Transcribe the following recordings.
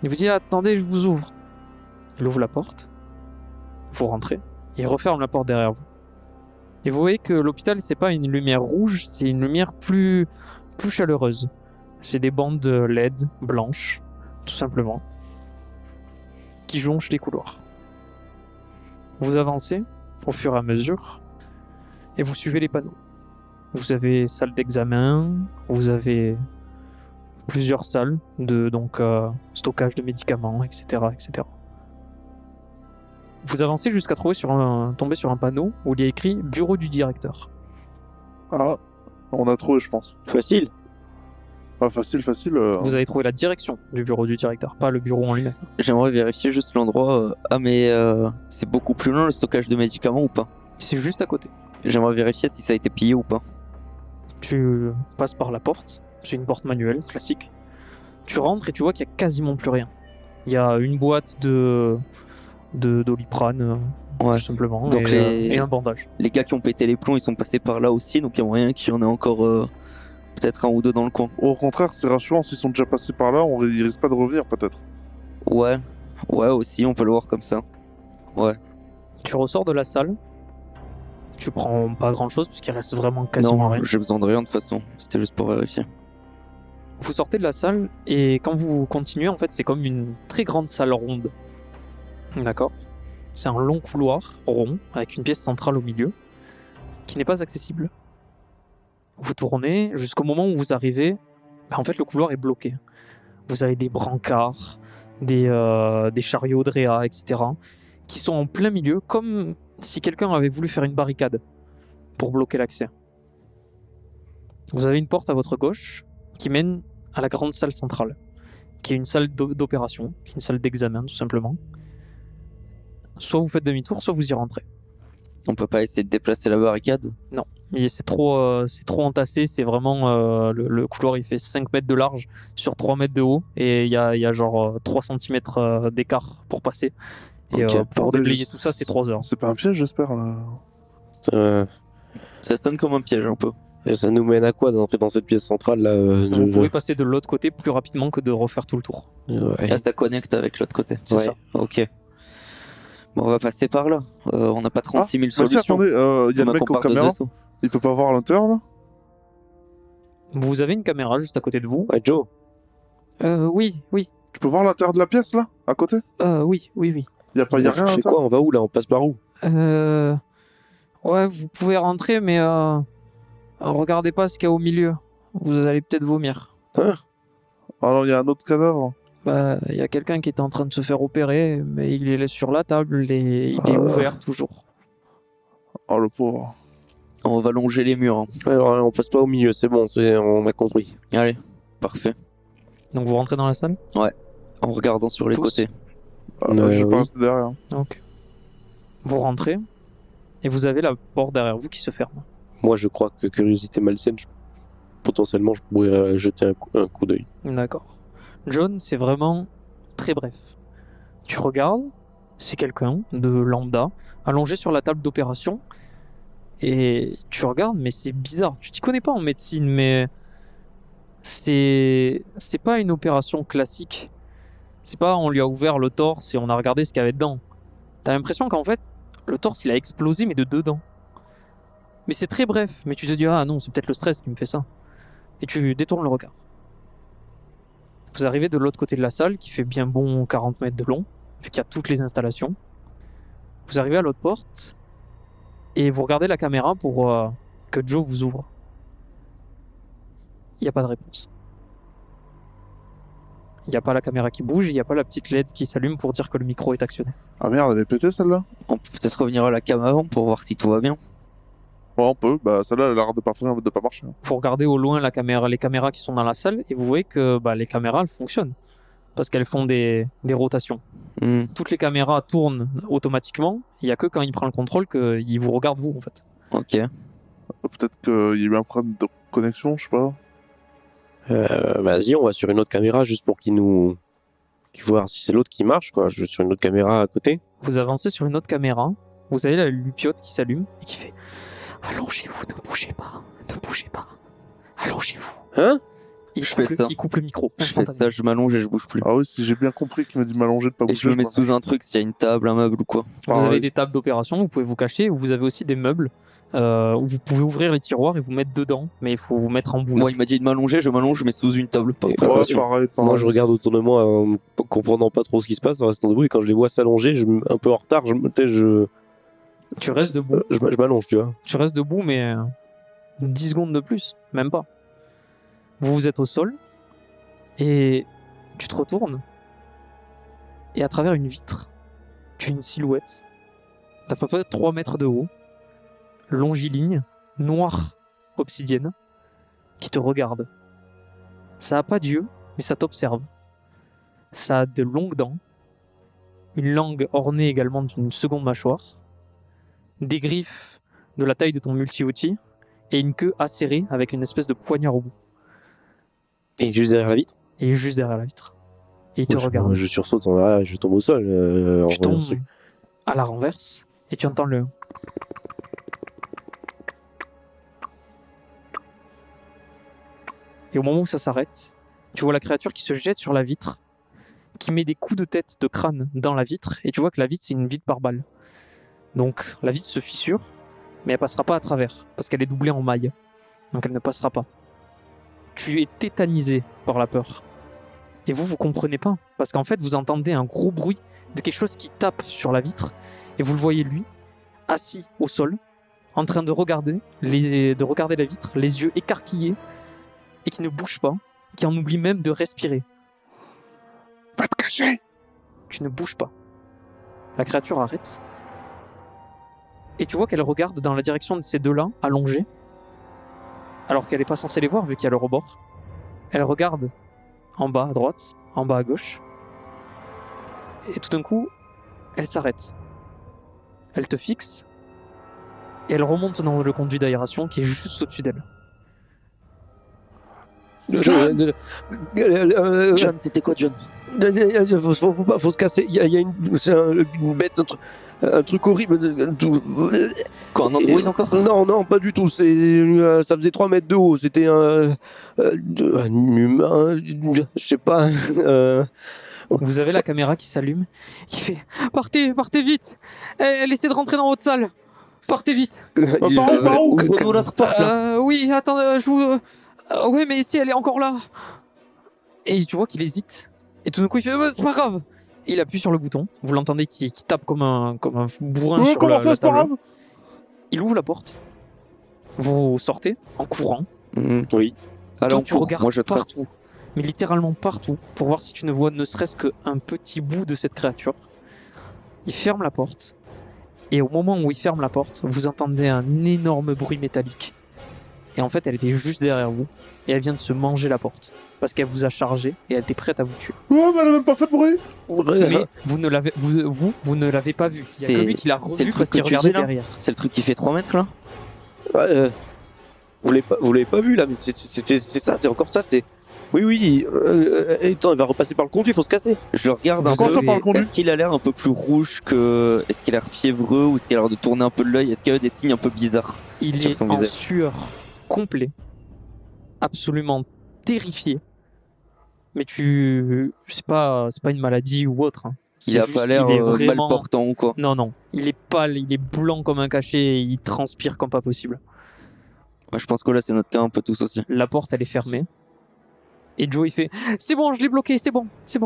Il vous dit attendez, je vous ouvre. Il ouvre la porte, vous rentrez, et il referme la porte derrière vous. Et vous voyez que l'hôpital, c'est pas une lumière rouge, c'est une lumière plus chaleureuse. C'est des bandes LED blanches, tout simplement, qui jonchent les couloirs. Vous avancez au fur et à mesure, et vous suivez les panneaux. Vous avez salle d'examen, vous avez plusieurs salles de stockage de médicaments, etc., etc. Vous avancez jusqu'à tomber sur un panneau où il y a écrit bureau du directeur. Ah, on a trouvé, je pense. Facile. Ah, facile. Vous avez trouvé la direction du bureau du directeur, pas le bureau en lui-même. J'aimerais vérifier juste l'endroit. C'est beaucoup plus loin le stockage de médicaments ou pas? C'est juste à côté. J'aimerais vérifier si ça a été pillé ou pas. Tu passes par la porte, c'est une porte manuelle, classique. Tu rentres et tu vois qu'il n'y a quasiment plus rien. Il y a une boîte de Doliprane, Ouais. tout simplement, Donc et un bandage. Les gars qui ont pété les plombs, ils sont passés par là aussi, donc il y a moyen qu'il y en ait encore peut-être un ou deux dans le coin. Au contraire, c'est rassurant, s'ils sont déjà passés par là, ils risquent pas de revenir, peut-être. Ouais aussi, on peut le voir comme ça. Ouais. Tu ressors de la salle, tu prends pas grand-chose puisqu'il reste vraiment quasiment rien. Non, j'ai besoin de rien de toute façon, c'était juste pour vérifier. Vous sortez de la salle et quand vous continuez, en fait, c'est comme une très grande salle ronde. D'accord ? C'est un long couloir rond avec une pièce centrale au milieu qui n'est pas accessible. Vous tournez jusqu'au moment où vous arrivez. En fait, le couloir est bloqué. Vous avez des brancards, des chariots de réa, etc. qui sont en plein milieu, comme si quelqu'un avait voulu faire une barricade pour bloquer l'accès. Vous avez une porte à votre gauche qui mène à la grande salle centrale, qui est une salle d'opération, qui est une salle d'examen tout simplement. Soit vous faites demi-tour, soit vous y rentrez. On peut pas essayer de déplacer la barricade? Non, c'est trop entassé, c'est vraiment... le couloir il fait 5 mètres de large sur 3 mètres de haut, et il y a genre 3 cm d'écart pour passer. Et Ok. pour déblayer tout ça, c'est 3 heures. C'est pas un piège, j'espère, là. Ça sonne comme un piège un peu. Et ça nous mène à quoi d'entrer dans cette pièce centrale là Vous pouvez passer de l'autre côté plus rapidement que de refaire tout le tour. Ouais. Ah, ça connecte avec l'autre côté. C'est ça. Ok. Bon, on va passer par là. On n'a pas 36 000 Bah si, solutions. attendez, il y a le Faudra mec qu'on aux parte de ce caméras. vaisseau. Il peut pas voir à l'intérieur, là? Vous avez une caméra juste à côté de vous. Ouais, Joe. Oui. Tu peux voir l'intérieur de la pièce, là? À côté? Oui. Y a rien à On fait l'intérieur? quoi? On va où là? On passe par où? Ouais, vous pouvez rentrer, mais regardez pas ce qu'il y a au milieu. Vous allez peut-être vomir. Alors, il y a un autre cadavre. Il y a quelqu'un qui était en train de se faire opérer, mais il est sur la table et il est ouvert toujours. Oh, le pauvre. On va longer les murs. Hein. Ouais, on passe pas au milieu, c'est bon, on a compris. Allez, parfait. Donc vous rentrez dans la salle ? En regardant sur les Tous. côtés. Je vais oui. pas rester derrière. Ok. Vous rentrez et vous avez la porte derrière vous qui se ferme. Moi, je crois que curiosité malsaine, potentiellement, je pourrais jeter un coup d'œil. D'accord. John, c'est vraiment très bref. Tu regardes, c'est quelqu'un de lambda, allongé sur la table d'opération, et tu regardes, mais c'est bizarre. Tu t'y connais pas en médecine, mais c'est pas une opération classique. C'est pas on lui a ouvert le torse et on a regardé ce qu'il y avait dedans. T'as l'impression qu'en fait, le torse il a explosé, mais de dedans. Mais c'est très bref, mais tu te dis ah non, c'est peut-être le stress qui me fait ça. Et tu détournes le regard. Vous arrivez de l'autre côté de la salle, qui fait bien bon 40 mètres de long, vu qu'il y a toutes les installations. Vous arrivez à l'autre porte, et vous regardez la caméra pour que Joe vous ouvre. Il n'y a pas de réponse. Il n'y a pas la caméra qui bouge, il n'y a pas la petite LED qui s'allume pour dire que le micro est actionné. Ah merde, elle est pétée, celle-là? On peut peut-être revenir à la cam avant pour voir si tout va bien. Ouais, on peut. Bah, celle-là, elle a l'air de pas marcher. Vous regardez au loin les caméras qui sont dans la salle, et vous voyez que les caméras elles fonctionnent. Parce qu'elles font des rotations. Toutes les caméras tournent automatiquement, il n'y a que quand il prend le contrôle qu'il vous regarde vous en fait. Ok. Peut-être qu'il y a eu un problème de connexion, je sais pas. Vas-y, on va sur une autre caméra juste pour qu'il voir si c'est l'autre qui marche, quoi. Je vais sur une autre caméra à côté. Vous avancez sur une autre caméra, vous avez la lupiote qui s'allume et qui fait « Allongez-vous, ne bougez pas, allongez-vous. Hein? Il Je coupe fais ça. Il coupe le micro. Je fais ça, je m'allonge et je bouge plus. Ah oui, si j'ai bien compris qu'il m'a dit m'allonger de pas Et bouger. je me mets m'allonge. sous un truc s'il y a une table, un meuble ou quoi. Vous Ah avez ouais. des tables d'opération, vous pouvez vous cacher, ou vous avez aussi des meubles où vous pouvez ouvrir les tiroirs et vous mettre dedans, mais il faut vous mettre en boule. Moi, il m'a dit de m'allonger, je m'allonge, mais sous une table. Pas de Et- Ouais, préparation. pareil. Moi, je regarde autour de moi, comprenant pas trop ce qui se passe, en restant debout. Et quand je les vois s'allonger, un peu en retard, Tu restes debout, je m'allonge, tu vois. mais 10 secondes de plus, même pas. Vous êtes au sol et tu te retournes et à travers une vitre, tu as une silhouette d'à peu près 3 mètres de haut, longiligne, noire, obsidienne, qui te regarde. Ça a pas d'yeux, mais ça t'observe. Ça a de longues dents, une langue ornée également d'une seconde mâchoire, des griffes de la taille de ton multi-outil et une queue acérée avec une espèce de poignard au bout. Et juste derrière la vitre, Et il est juste derrière la vitre. Et il te regarde. je sursaute, je tombe au sol. en Tu voyant tombes ce truc. à la renverse et tu entends le. Et au moment où ça s'arrête, tu vois la créature qui se jette sur la vitre, qui met des coups de tête de crâne dans la vitre, et tu vois que la vitre c'est une vitre par balle. Donc la vitre se fissure, mais elle passera pas à travers, parce qu'elle est doublée en mailles. Donc elle ne passera pas. Tu es tétanisé par la peur. Et vous comprenez pas, parce qu'en fait vous entendez un gros bruit de quelque chose qui tape sur la vitre, et vous le voyez lui, assis au sol, en train de regarder la vitre, les yeux écarquillés, et qui ne bouge pas, qui en oublie même de respirer. Va te cacher. Tu ne bouges pas. La créature arrête. Et tu vois qu'elle regarde dans la direction de ces deux-là, allongés, alors qu'elle n'est pas censée les voir vu qu'il y a le rebord. Elle regarde en bas à droite, en bas à gauche. Et tout d'un coup, elle s'arrête. Elle te fixe. Et elle remonte dans le conduit d'aération qui est juste au-dessus d'elle. John John, c'était quoi, John? Faut se casser. Il y a une bête, un truc horrible. Quoi, un android encore? Non, pas du tout. Ça faisait 3 mètres de haut. C'était un humain. Je sais pas. Vous avez la caméra qui s'allume, qui fait « Partez vite. Elle essaie de rentrer dans votre salle. Partez vite. Par où Ouvre-nous l'autre porte, là. Oui, attends, je vous... ouais, mais si, elle est encore là. » Et tu vois qu'il hésite. Et tout d'un coup, il fait C'est pas grave. » Et il appuie sur le bouton. Vous l'entendez qui tape comme un bourrin sur comment la ça, c'est pas table. grave? Il ouvre la porte. Vous sortez en courant. Oui. Allez, Toi, on tu court. regardes Moi, je trace. partout. Mais littéralement partout. Pour voir si tu ne vois ne serait-ce qu'un petit bout de cette créature. Il ferme la porte. Et au moment où il ferme la porte, vous entendez un énorme bruit métallique. Et en fait, elle était juste derrière vous. Et elle vient de se manger la porte. Parce qu'elle vous a chargé et elle était prête à vous tuer. Ouais, mais elle a même pas fait de bruit. Mais vous ne l'avez pas vu. Il y a que lui qui l'a c'est revu le parce truc qu'il que tu regardait dis, là derrière. C'est le truc qui fait 3 mètres, là? Vous l'avez pas vu là, mais c'est ça, c'est encore ça, c'est. Oui. Attends, il va repasser par le conduit, il faut se casser. Je le regarde un Vous Comment ça avez- par le conduit? Est-ce qu'il a l'air un peu plus rouge que. Est-ce qu'il a l'air fiévreux ou est-ce qu'il a l'air de tourner un peu de l'œil? Est-ce qu'il y a des signes un peu bizarres? Il sur est son en visage. sueur complet. Absolument terrifié. Mais c'est pas une maladie ou autre. hein. Il C'est a juste, pas l'air il est mal vraiment... portant ou quoi? Non. Il est pâle, il est blanc comme un cachet et il transpire comme pas possible. Ouais, je pense que là, c'est notre cas un peu tous aussi. La porte, elle est fermée. Et Joe, il fait C'est bon, je l'ai bloqué, c'est bon. Il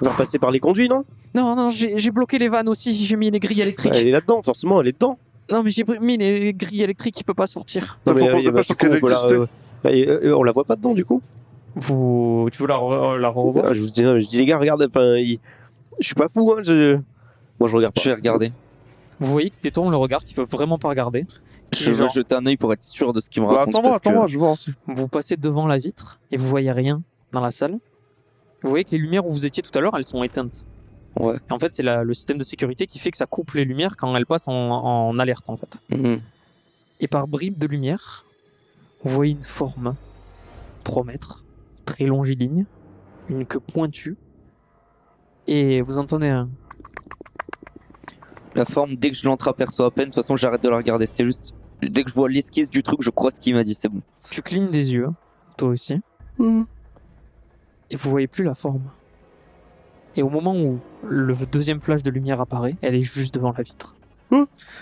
va repasser par les conduits, non? Non, j'ai bloqué les vannes aussi, j'ai mis les grilles électriques. Elle est là-dedans, forcément, elle est dedans. Non, mais j'ai mis les grilles électriques, il peut pas sortir. Faut qu'on se bah, dépêche du pour qu'il y ait coup, on peut l'électricité. on la voit pas dedans, du coup. Tu veux la revoir? Je dis, les gars, regarde, je suis pas fou, hein, moi je regarde pas. Je vais regarder. Vous voyez qu'il détourne le regard, qu'il veut vraiment pas regarder. Je veux genre- jeter un œil pour être sûr de ce qu'il me Bah, raconte. attends-moi, parce que- je vois aussi. Vous passez devant la vitre et vous voyez rien dans la salle. Vous voyez que les lumières où vous étiez tout à l'heure, elles sont éteintes. Ouais. Et en fait, c'est le système de sécurité qui fait que ça coupe les lumières quand elles passent en alerte, en fait. Mhm. Et par bribes de lumière, vous voyez une forme, 3 mètres, très longiligne, une queue pointue, et vous entendez un... La forme, dès que je l'entreaperçois à peine, de toute façon, j'arrête de la regarder. C'était juste. Dès que je vois l'esquisse du truc, je crois ce qu'il m'a dit, c'est bon. Tu clignes des yeux, toi aussi. Hmm. Et vous voyez plus la forme. Et au moment où le deuxième flash de lumière apparaît, elle est juste devant la vitre.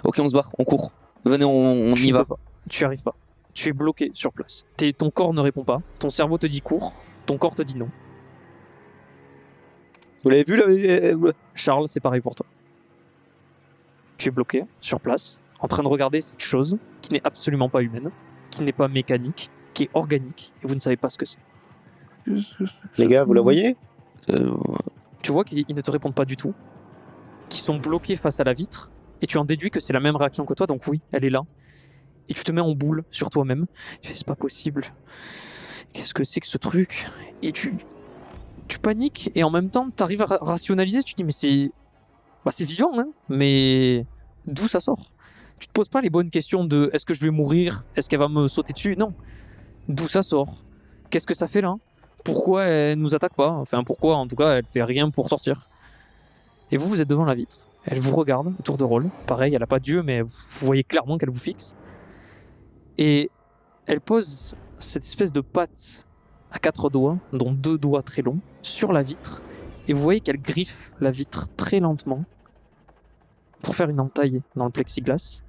Ok, on se barre, on court. Venez, on Tu y peux va. pas. Tu y arrives pas. Tu es bloqué sur place. Ton corps ne répond pas. Ton cerveau te dit cours. Ton corps te dit non. Vous l'avez vu là Charles, c'est pareil pour toi. Tu es bloqué sur place, en train de regarder cette chose qui n'est absolument pas humaine, qui n'est pas mécanique, qui est organique, et vous ne savez pas ce que c'est. Qu'est-ce que c'est que Les ça gars, vous la voyez? Tu vois qu'ils ne te répondent pas du tout, qu'ils sont bloqués face à la vitre, et tu en déduis que c'est la même réaction que toi, donc oui, elle est là. Et tu te mets en boule sur toi-même. Tu fais, c'est pas possible. Qu'est-ce que c'est que ce truc? Et tu paniques, et en même temps, tu arrives à rationaliser, tu te dis, mais c'est... Bah, c'est vivant, hein, mais d'où ça sort? Tu te poses pas les bonnes questions de est-ce que je vais mourir? Est-ce qu'elle va me sauter dessus? Non. D'où ça sort? Qu'est-ce que ça fait là? Pourquoi elle nous attaque pas? Enfin, pourquoi en tout cas elle fait rien pour sortir? Et vous êtes devant la vitre. Elle vous regarde à tour de rôle. Pareil, elle a pas d'yeux, mais vous voyez clairement qu'elle vous fixe. Et elle pose cette espèce de patte à 4 doigts, dont 2 doigts très longs, sur la vitre. Et vous voyez qu'elle griffe la vitre très lentement pour faire une entaille dans le plexiglas.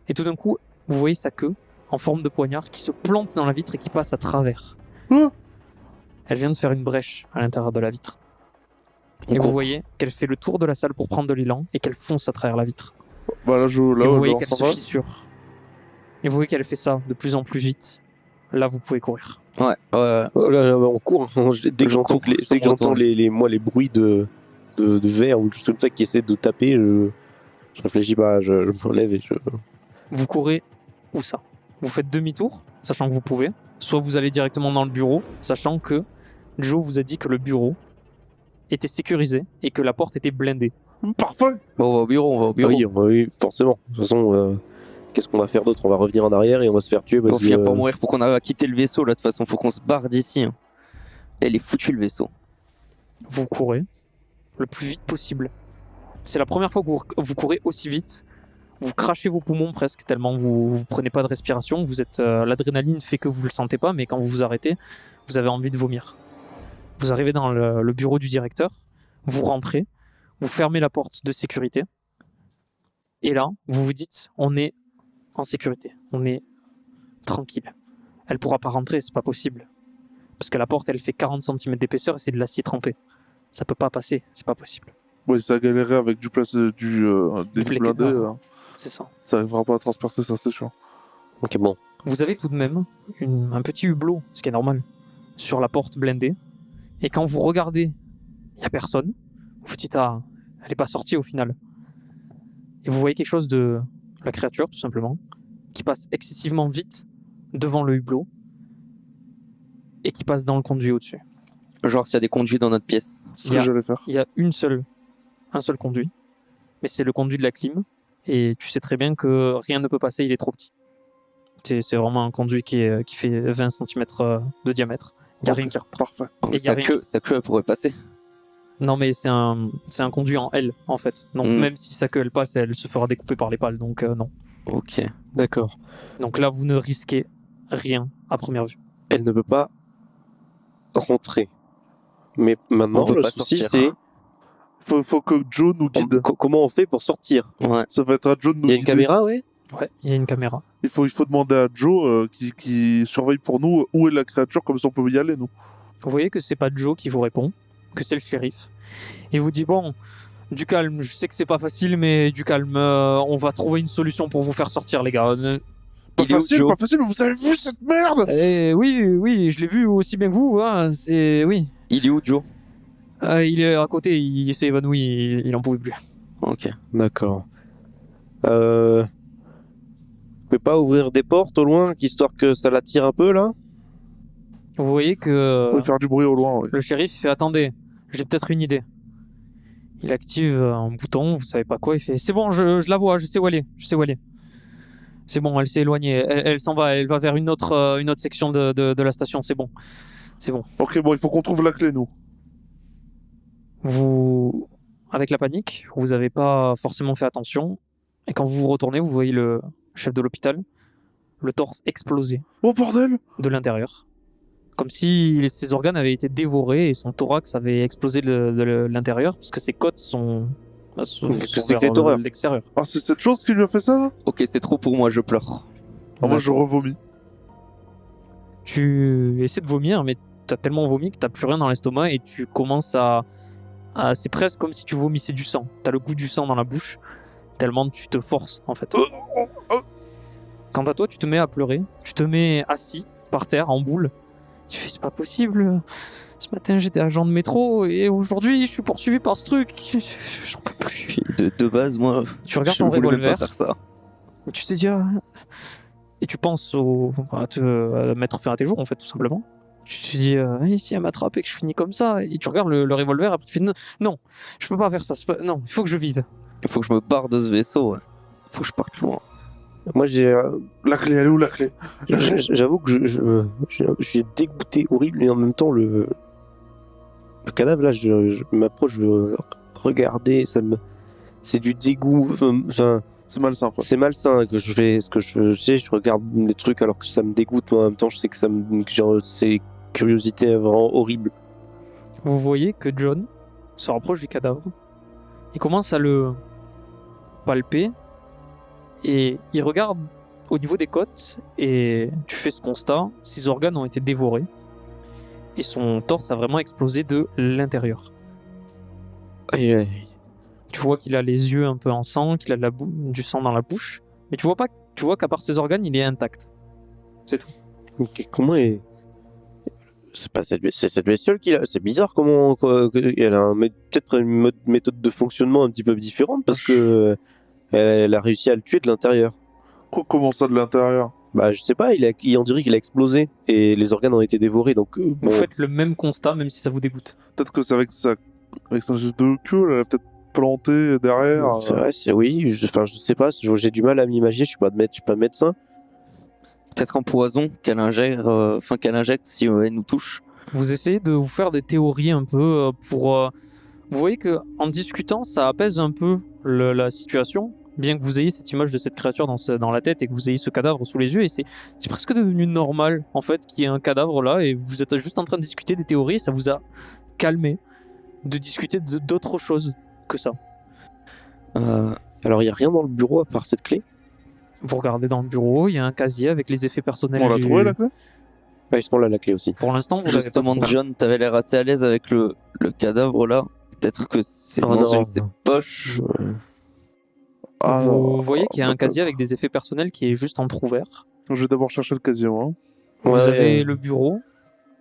Et tout d'un coup, vous voyez sa queue en forme de poignard qui se plante dans la vitre et qui passe à travers. Elle vient de faire une brèche à l'intérieur de la vitre. Et vous voyez qu'elle fait le tour de la salle pour prendre de l'élan et qu'elle fonce à travers la vitre. Bah là, Et vous voyez on qu'elle s'en se va. fissure. Et vous voyez qu'elle fait ça de plus en plus vite. Là, vous pouvez courir. Ouais, ouais. Oh là, on court. Dès que Je j'entends cours sans dès que j'entends retour. les bruits de verre ou juste comme ça qui essaient de taper, je réfléchis pas, je me relève et je. Vous courez où ça? Vous faites demi-tour, sachant que vous pouvez. Soit vous allez directement dans le bureau, sachant que Joe vous a dit que le bureau était sécurisé et que la porte était blindée. Parfait. Bon, on va au bureau, on va au bureau. Oui, forcément. De toute façon, qu'est-ce qu'on va faire d'autre? On va revenir en arrière et on va se faire tuer On va parce finir par que. mourir, faut qu'on arrive à quitter le vaisseau là, de toute façon, faut qu'on se barre d'ici. Hein. Elle est foutue le vaisseau. Vous courez le plus vite possible. C'est la première fois que vous courez aussi vite. Vous crachez vos poumons presque, tellement vous prenez pas de respiration. Vous êtes, l'adrénaline fait que vous le sentez pas, mais quand vous vous arrêtez, vous avez envie de vomir. Vous arrivez dans le bureau du directeur, vous rentrez, vous fermez la porte de sécurité, et là, vous vous dites, on est en sécurité, on est tranquille. Elle pourra pas rentrer, c'est pas possible. Parce que la porte, elle fait 40 cm d'épaisseur et c'est de l'acier trempé. Ça peut pas passer, c'est pas possible. Ouais, ça a galéré avec des plaquettes blindés. noires. C'est ça. Ça arrivera pas à transpercer ça, c'est sûr. Ok, bon. Vous avez tout de même un petit hublot, ce qui est normal, sur la porte blindée. Et quand vous regardez, il n'y a personne. Vous vous dites, ah, elle n'est pas sortie au final. Et vous voyez quelque chose de la créature, tout simplement, qui passe excessivement vite devant le hublot et qui passe dans le conduit au-dessus. Genre s'il y a des conduits dans notre pièce. C'est ce que j'allais faire. Il y a un seul conduit, mais c'est le conduit de la clim. Et tu sais très bien que rien ne peut passer, il est trop petit. C'est vraiment un conduit qui fait 20 cm de diamètre. Il n'y a Ok, rien qui reprend. Parfait. Oh, mais Et y a rien. sa queue, elle pourrait passer. Non, mais c'est un conduit en L, en fait. Donc même si sa queue elle passe, elle se fera découper par les pales. Donc non. Ok. D'accord. Donc là, vous ne risquez rien à première vue. Elle ne peut pas rentrer. Mais maintenant, On peut le pas souci, sortir. c'est Faut que Joe nous guide. comment on fait pour sortir? Ouais. Ça va être à Joe de nous Il y a une guider. caméra, ouais? Ouais, il y a une caméra. Il faut demander à Joe qui surveille pour nous où est la créature, comme ça on peut y aller, nous. Vous voyez que c'est pas Joe qui vous répond, que c'est le shérif. Il vous dit bon, du calme, je sais que c'est pas facile, mais du calme, on va trouver une solution pour vous faire sortir, les gars. Pas Il est où, facile, Joe pas facile, mais vous avez vu cette merde? Oui, je l'ai vu aussi bien que vous. Hein, oui. Il est où, Joe? Il est à côté, il s'est évanoui, il en pouvait plus. Ok. D'accord. Vous pouvez pas ouvrir des portes au loin, histoire que ça l'attire un peu, là? Vous voyez que On va faire du bruit au loin, oui. le shérif fait attendez, j'ai peut-être une idée. Il active un bouton, vous savez pas quoi, il fait c'est bon, je la vois, je sais où elle est. C'est bon, elle s'est éloignée, elle s'en va, elle va vers une autre section de la station, c'est bon. Ok, bon, il faut qu'on trouve la clé, nous. Vous, avec la panique, vous avez pas forcément fait attention, et quand vous vous retournez, vous voyez le chef de l'hôpital, le torse explosé Oh bordel! de l'intérieur. Comme si ses organes avaient été dévorés et son thorax avait explosé de l'intérieur, parce que ses côtes sont Qu'est-ce que c'est vers que cette horreur? l'extérieur. Ah, c'est cette chose qui lui a fait ça, là? Ok, c'est trop pour moi, je pleure. Ah, moi, je revomis. Tu essaies de vomir, mais t'as tellement vomi que t'as plus rien dans l'estomac et tu commences c'est presque comme si tu vomissais du sang. T'as le goût du sang dans la bouche, tellement tu te forces en fait. Quant à toi, tu te mets à pleurer, tu te mets assis par terre en boule. Tu fais, c'est pas possible. Ce matin, j'étais agent de métro et aujourd'hui, je suis poursuivi par ce truc. J'en peux plus. Puis de base, moi, Tu regardes je ton voulais même revolver. pas faire ça. Et tu te dis, et tu penses à mettre fin à tes jours, en fait, tout simplement. Tu te dis, si elle m'attrape et que je finis comme ça, et tu regardes le revolver, et après tu fais, non, je peux pas faire ça, non, il faut que je vive. Il faut que je me barre de ce vaisseau. Ouais. Il faut que je parte loin. Moi, j'ai. La clé, elle est où, la clé? J'avoue que je suis dégoûté, horrible, et en même temps, le cadavre, là, je m'approche, je veux regarder, c'est du dégoût, enfin, C'est malsain, quoi. c'est malsain que je fais, ce que je regarde les trucs alors que ça me dégoûte, mais en même temps, je sais que c'est curiosité vraiment horrible. Vous voyez que John se rapproche du cadavre, il commence à le palper, et il regarde au niveau des côtes, et tu fais ce constat, ses organes ont été dévorés, et son torse a vraiment explosé de l'intérieur. Aïe, aïe. Tu vois qu'il a les yeux un peu en sang, qu'il a du sang dans la bouche, mais tu vois qu'à part ses organes, il est intact. C'est tout. Ok, comment est. C'est pas c'est cette bestiole qu'il a. C'est bizarre comment. Elle a peut-être une méthode de fonctionnement un petit peu différente parce que elle a réussi à le tuer de l'intérieur. Comment ça, de l'intérieur? Bah, je sais pas, on dirait qu'il a explosé et les organes ont été dévorés donc. Vous Bon, faites le même constat, même si ça vous dégoûte. Peut-être que c'est avec sa geste de queue, elle a peut-être planté derrière. c'est vrai, oui, enfin, je sais pas, j'ai du mal à m'imaginer, je suis pas médecin. Peut-être un poison qu'elle ingère, qu'elle injecte si elle nous touche. Vous essayez de vous faire des théories un peu pour. Vous voyez que en discutant, ça apaise un peu la situation, bien que vous ayez cette image de cette créature dans la tête et que vous ayez ce cadavre sous les yeux, et c'est presque devenu normal en fait qu'il y ait un cadavre là, et vous êtes juste en train de discuter des théories, et ça vous a calmé de discuter d'autres choses que ça. Alors, il y a rien dans le bureau à part cette clé. Vous regardez dans le bureau, il y a un casier avec les effets personnels. On l'a trouvé, la clé? Ah, ils sont là, la clé aussi. Pour l'instant, vous l'avez pas Justement, trouvé. John, t'avais l'air assez à l'aise avec le cadavre là. Peut-être que c'est Oh dans non. une de ses poches. Vous voyez qu'il y a un peut-être. casier avec des effets personnels qui est juste entrouvert. Je vais d'abord chercher le casier, moi. Vous Ouais. avez le bureau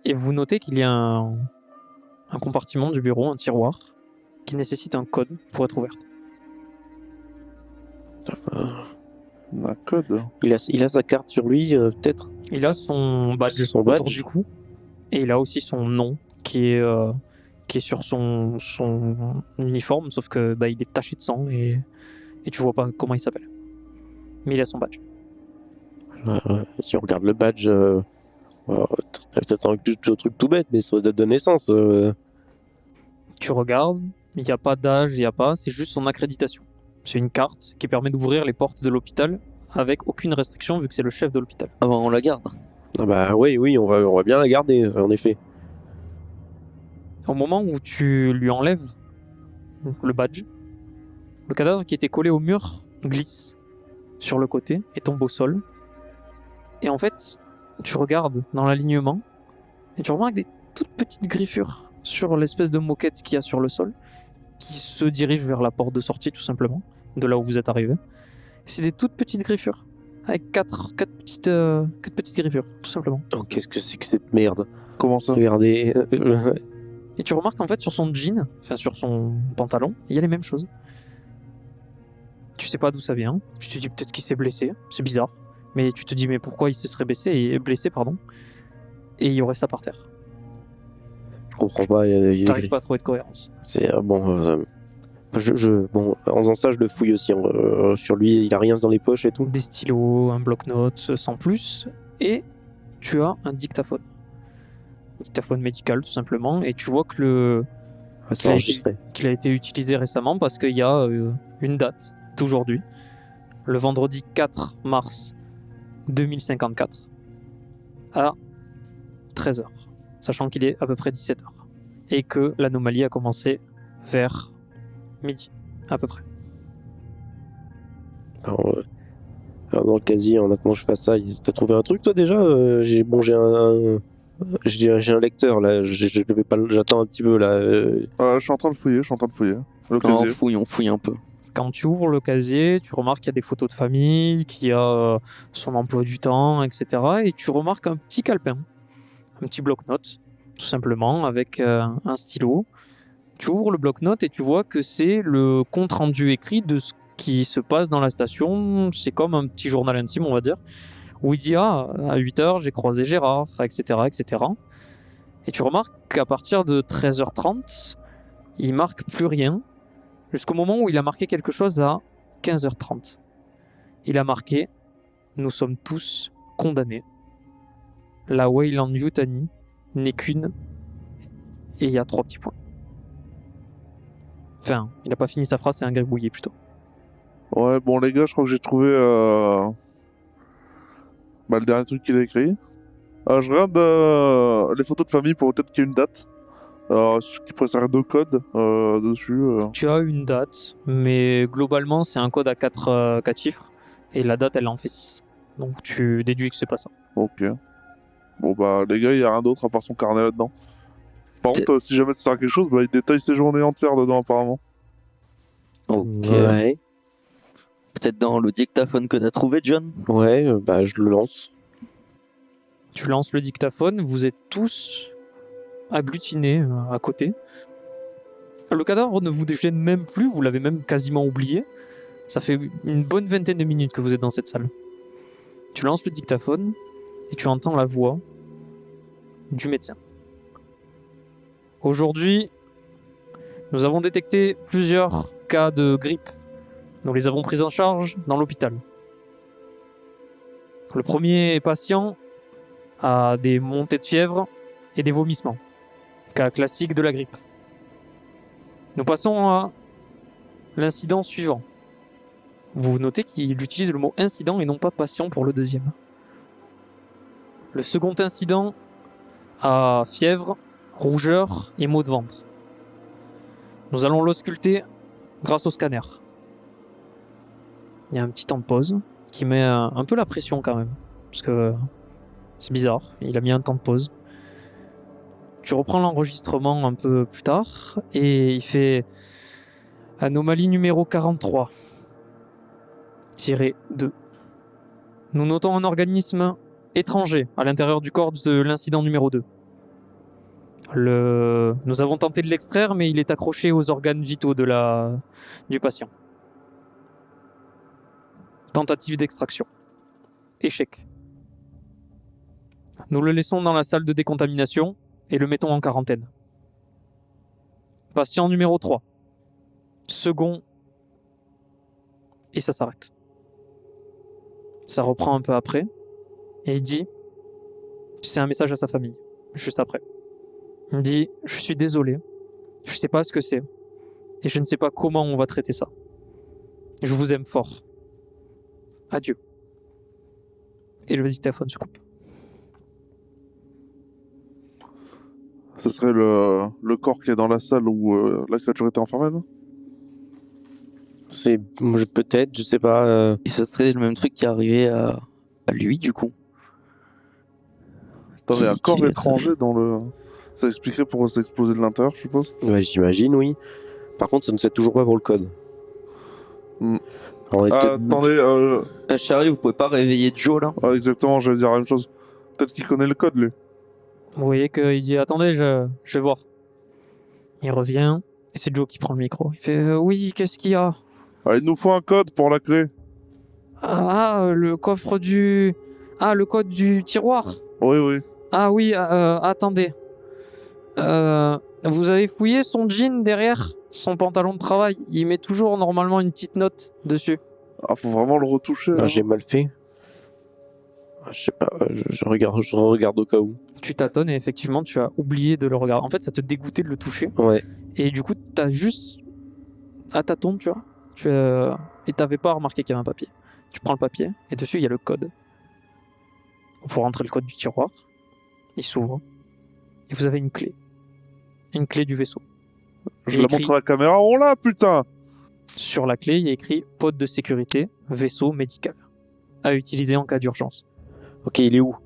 et vous notez qu'il y a un compartiment du bureau, un tiroir, qui nécessite un code pour être ouvert. Un code. Il a sa carte sur lui, peut-être. Il a son badge, Son autour badge. du cou et il a aussi son nom qui est sur son uniforme, sauf que il est taché de sang et tu vois pas comment il s'appelle. Mais il a son badge. Si on regarde le badge, t'as peut-être un truc tout bête, mais sur date de naissance. Tu regardes, il n'y a pas d'âge, c'est juste son accréditation. C'est une carte qui permet d'ouvrir les portes de l'hôpital avec aucune restriction vu que c'est le chef de l'hôpital. Ah bah, on la garde. Ah bah oui, on va bien la garder, en effet. Au moment où tu lui enlèves le badge, le cadavre qui était collé au mur glisse sur le côté et tombe au sol. Et en fait, tu regardes dans l'alignement et tu remarques des toutes petites griffures sur l'espèce de moquette qu'il y a sur le sol qui se dirige vers la porte de sortie tout simplement, de là où vous êtes arrivé. C'est des toutes petites griffures avec quatre petites griffures tout simplement. Oh, qu'est-ce que c'est que cette merde? Comment ça? Regardez. Et tu remarques en fait sur son jean, enfin sur son pantalon, il y a les mêmes choses. Tu sais pas d'où ça vient. Tu te dis peut-être qu'il s'est blessé, c'est bizarre. Mais tu te dis mais pourquoi il se serait blessé pardon. Et il y aurait ça par terre. Je comprends pas. T'arrives pas à trouver de cohérence. C'est bon. Bon, en faisant ça, je le fouille aussi. Sur lui, il a rien dans les poches et tout. Des stylos, un bloc-notes sans plus. Et tu as un dictaphone. Un dictaphone médical tout simplement. Et tu vois que Ah, c'est enregistré. qu'il a été utilisé récemment parce qu'il y a une date d'aujourd'hui. Le vendredi 4 mars 2054 à 13h. sachant qu'il est à peu près 17h. Et que l'anomalie a commencé vers midi, à peu près. Alors, alors dans le casier, en attendant que je fasse ça, t'as trouvé un truc toi déjà? J'ai un lecteur là, je vais pas, j'attends un petit peu là. Je suis en train de fouiller. Le On casier. fouille un peu. Quand tu ouvres le casier, tu remarques qu'il y a des photos de famille, qu'il y a son emploi du temps, etc. Et tu remarques un petit calepin, un petit bloc-notes, tout simplement, avec un stylo. Tu ouvres le bloc-notes et tu vois que c'est le compte-rendu écrit de ce qui se passe dans la station. C'est comme un petit journal intime, on va dire, où il dit « Ah, à 8h, j'ai croisé Gérard, etc. etc. » Et tu remarques qu'à partir de 13h30, il marque plus rien, jusqu'au moment où il a marqué quelque chose à 15h30. Il a marqué « Nous sommes tous condamnés. La Weyland Yutani n'est qu'une... » Et il y a 3 petits points. Enfin, il n'a pas fini sa phrase, c'est un gribouillis plutôt. Ouais, bon les gars, je crois que j'ai trouvé le dernier truc qu'il a écrit. Je regarde les photos de famille pour peut-être qu'il y ait une date. Ce qui pourrait servir de code dessus. Tu as une date, mais globalement, c'est un code à 4 chiffres, et la date, elle en fait 6. Donc tu déduis que c'est pas ça. Ok. Bon bah les gars, il y a rien d'autre à part son carnet là-dedans. Par contre, si jamais ça sert à quelque chose, il détaille ses journées entières dedans apparemment. Ok. Ouais. Peut-être dans le dictaphone que t'as trouvé, John? Ouais, je le lance. Tu lances le dictaphone, vous êtes tous agglutinés à côté. Le cadavre ne vous gêne même plus, vous l'avez même quasiment oublié. Ça fait une bonne vingtaine de minutes que vous êtes dans cette salle. Tu lances le dictaphone et tu entends la voix du médecin. Aujourd'hui, nous avons détecté plusieurs cas de grippe. Nous les avons pris en charge dans l'hôpital. Le premier patient a des montées de fièvre et des vomissements. Cas classique de la grippe. Nous passons à l'incident suivant. Vous notez qu'il utilise le mot incident et non pas patient pour le deuxième. Le second incident a fièvre, rougeur et maux de ventre. Nous allons l'ausculter grâce au scanner. Il y a un petit temps de pause qui met un peu la pression quand même. Parce que c'est bizarre, il a mis un temps de pause. Tu reprends l'enregistrement un peu plus tard et il fait anomalie numéro 43-2. Nous notons un organisme étranger à l'intérieur du corps de l'incident numéro 2. Nous avons tenté de l'extraire, mais il est accroché aux organes vitaux du patient. Tentative d'extraction. Échec. Nous le laissons dans la salle de décontamination et le mettons en quarantaine. Patient numéro 3. Second. Et ça s'arrête. Ça reprend un peu après. Et il dit, c'est un message à sa famille, juste après. Il me dit, je suis désolé, je sais pas ce que c'est, et je ne sais pas comment on va traiter ça. Je vous aime fort. Adieu. Et le dictaphone se coupe. Ce serait le corps qui est dans la salle où la créature était enfermée là? C'est peut-être, je sais pas. Et ce serait le même truc qui est arrivé à lui, du coup. Attendez, un corps qui est- étranger dans le... Ça expliquerait pourquoi ça explosé de l'intérieur, je suppose. Ouais, j'imagine, oui. Par contre, ça ne sait toujours pas pour le code. Hmm. Alors, on est peut-être- Attendez, Charlie, vous pouvez pas réveiller Joe, là? exactement, j'allais dire la même chose. Peut-être qu'il connaît le code, lui. Vous voyez qu'il dit, attendez, je vais voir. Il revient, et c'est Joe qui prend le micro. Il fait, oui, qu'est-ce qu'il y a? Il nous faut un code pour la clé. Le coffre du... le code du tiroir. Oui, oui. Ah oui, attendez. Vous avez fouillé son jean derrière son pantalon de travail. Il met toujours normalement une petite note dessus. Faut vraiment le retoucher. Ah, hein. j'ai mal fait. Je sais pas, je regarde au cas où. Tu tâtonnes et effectivement tu as oublié de le regarder. En fait, ça te dégoûtait de le toucher. Ouais. Et du coup, t'as juste à tâtons, tu vois. Et t'avais pas remarqué qu'il y avait un papier. Tu prends le papier et dessus il y a le code. Il faut rentrer le code du tiroir. Il s'ouvre. Et vous avez une clé. Une clé du vaisseau. Je Il la écrit- montre à la caméra, on l'a, putain. Sur la clé, il y a écrit pod de sécurité, vaisseau médical. À utiliser en cas d'urgence. Ok, il est où?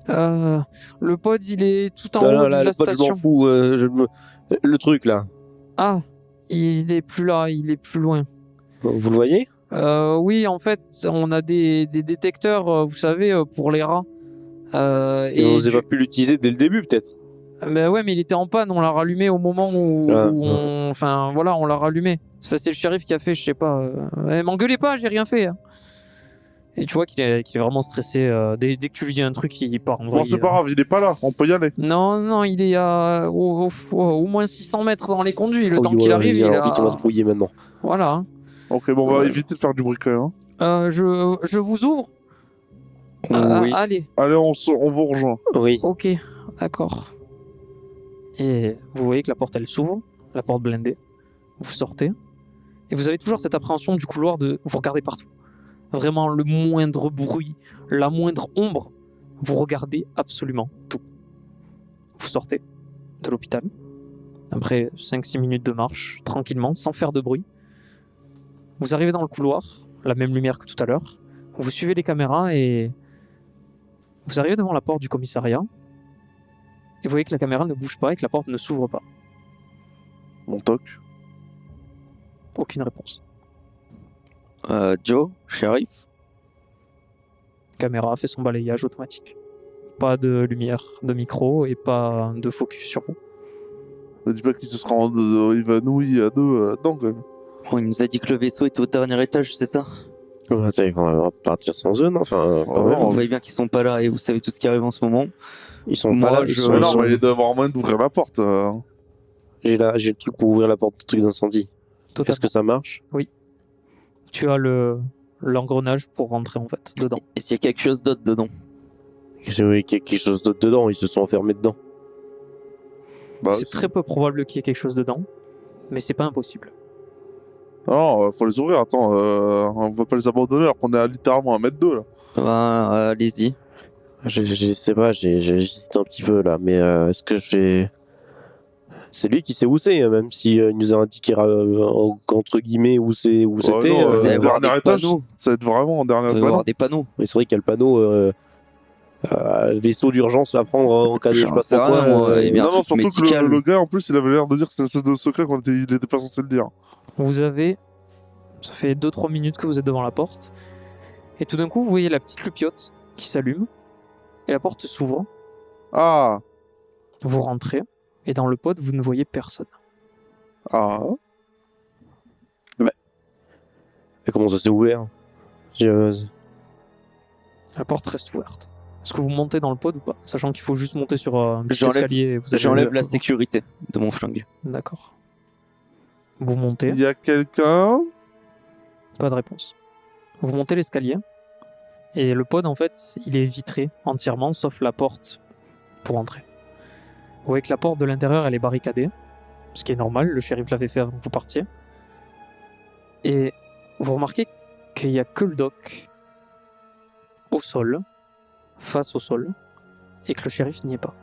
Le pod, il est tout en Là, haut là, de là, la le pote, je station. m'en fous. Le truc, là. Ah, il est plus là, il est plus loin. Vous le voyez? Oui, en fait, on a des détecteurs, vous savez, pour les rats. Et on n'avait pas pu l'utiliser dès le début, peut-être. Ben ouais, mais il était en panne, on l'a rallumé au moment où, Ah, où on... Enfin, voilà, on l'a rallumé. Enfin, c'est le shérif qui a fait, je sais pas... m'engueulez pas, j'ai rien fait. Hein. Et tu vois qu'il est vraiment stressé. Dès que tu lui dis un truc, il part en Bon, vrille. c'est pas grave, il est pas là, on peut y aller. Non, non, il est à au moins 600 mètres dans les conduits. Le Oh, temps ouais, qu'il arrive, vas-y, il alors, a... vite, on va se brouiller maintenant. Voilà. Ok, bon, on va Ouais. éviter de faire du bruit quand même. Je vous ouvre. Ah, Oui. allez, Allez, on vous rejoint. Oui. ok, d'accord. Et vous voyez que la porte, elle s'ouvre, la porte blindée. Vous sortez. Et vous avez toujours cette appréhension du couloir de... Vous regardez partout. Vraiment, le moindre bruit, la moindre ombre, vous regardez absolument tout. Vous sortez de l'hôpital. Après 5-6 minutes de marche, tranquillement, sans faire de bruit. Vous arrivez dans le couloir, la même lumière que tout à l'heure. Vous suivez les caméras et... Vous arrivez devant la porte du commissariat. Et vous voyez que la caméra ne bouge pas et que la porte ne s'ouvre pas. Mon toc. Aucune réponse. Joe, shérif. Caméra fait son balayage automatique. Pas de lumière de micro et pas de focus sur vous. Ne dis pas qu'il se sera évanoui à deux dedans quand même. Bon, il nous a dit que le vaisseau était au dernier étage, c'est ça? Attends, on va partir sans zone, enfin, quand Oh, même. Vous voyez bien qu'ils sont pas là et vous savez tout ce qui arrive en ce moment. Ils sont Moi, pas là, je- ils sont- Mais ils non, sont- mais il doit y avoir moyen d'ouvrir la porte. J'ai le truc pour ouvrir la porte du truc d'incendie. Totalement. Est-ce que ça marche? Tu as l'engrenage pour rentrer en fait dedans. Et s'il y a quelque chose d'autre dedans? Oui, quelque chose d'autre dedans, ils se sont enfermés dedans. Bah, C'est très peu probable qu'il y ait quelque chose dedans, mais c'est pas impossible. Non, faut les ouvrir, attends, on va pas les abandonner alors qu'on est à littéralement 1 m d'eau là. Allez-y. Je sais pas, j'hésite un petit peu là, mais est-ce que c'est lui qui sait où c'est, même si il nous a indiqué entre guillemets où c'était. Non, doit y le avoir dernier des étage, panneaux. ça va être vraiment en dernier Il doit y étage. avoir des panneaux. Mais c'est vrai qu'il y a le panneau vaisseau d'urgence à prendre en cas de je sais J'en pas sais trop quoi. rien, moi, il y a bien un Non, non, truc surtout que médical. le gars en plus il avait l'air de dire que c'était une espèce de secret quand il était pas censé le dire. Vous avez... Ça fait 2-3 minutes que vous êtes devant la porte, et tout d'un coup vous voyez la petite loupiote qui s'allume, et la porte s'ouvre, Ah, vous rentrez, et dans le pod vous ne voyez personne. ah, Et comment ça s'est ouvert? La porte reste ouverte. Est-ce que vous montez dans le pod ou pas? Sachant qu'il faut juste monter sur un petit J'enlève- escalier et vous allez... J'enlève la sécurité de mon flingue. D'accord. Vous montez, il y a quelqu'un. pas de réponse. Vous montez l'escalier, et le pod en fait, il est vitré entièrement, sauf la porte pour entrer. Vous voyez que la porte de l'intérieur, elle est barricadée, ce qui est normal, le shérif l'avait fait avant que vous partiez. Et vous remarquez qu'il n'y a que le doc au sol, face au sol, et que le shérif n'y est pas.